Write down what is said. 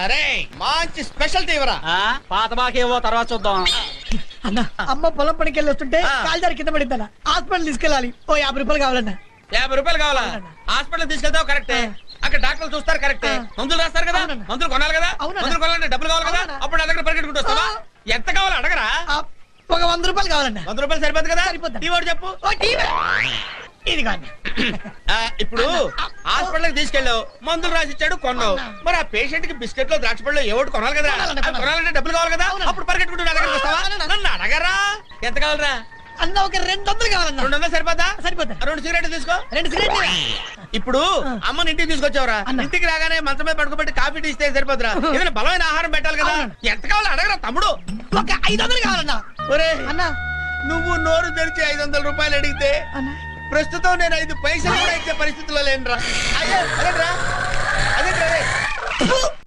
అరే మంచి స్పెషల్ ఇవరా. పాత బాకేవో తర్వాత చూద్దాం. అన్న అమ్మ పొలం పనికి వెళ్ళి వస్తుంటే కాలుదారి కింద పడిందన్న. హాస్పిటల్ తీసుకెళ్ళాలి. ఓ 50 రూపాయలు కావాలన్నా. 50 రూపాయలు కావాలా? హాస్పిటల్ తీసుకెళ్తావు కరెక్టే. అక్కడ డాక్టర్లు చూస్తారు కరెక్టే. మందులు రాస్తారు కదా, మందులు కొనాలి కదా. మందులు కొనాలంటే డబ్బులు కావాలి కదా. అప్పుడు నా దగ్గర పరిగెట్టుకుంటూ వస్తావా? ఎంత కావాలో అడగరా. ఒక 100 రూపాయలు కావాలన్నా. 100 రూపాయలు సరిపోదు కదా. సరిపోద్దా? టీ వాడు చెప్పు. ఇది కాదు. ఇప్పుడు హాస్పిటల్ తీసుకెళ్ళావు, మందులు రాసిచ్చాడు, కొన్నావు. మరి ఆ పేషెంట్ కి బిస్కెట్ లో ద్రాక్ష పళ్ళు ఏవోటి కొనాలి కదా. కొనాలంటే డబ్బులు కావాలి కదా. అప్పుడు పరిగెట్టుకుంటూ నా దగ్గరికి వస్తావా? నన్ను అడగరా. ఎంత కావాలరా? అన్న ఒక 200 కావాలన్నా. 200 సరిపోతా? సరిపోతా. 2 సిగరెట్లు తీసుకో. 2 సిగరెట్లు. ఇప్పుడు అమ్మని ఇంటికి తీసుకొచ్చావురా. ఇంటికి రాగానే మంచం మీద పడుకోబెట్టి కాఫీ టీ ఇస్తే సరిపోతురా. ఏదైనా బలమైన ఆహారం పెట్టాలి కదా. ఎంత కావాలో అడగరా తమ్ముడు. ఒక 500 కావాలన్నా. ఒరే అన్న నువ్వు నోరు తెరిచి 500 రూపాయలు అడిగితే ప్రస్తుతం నేను 5 పైసలు కూడా ఇచ్చే పరిస్థితిలో లేనురా. అదే అదేంట్రా.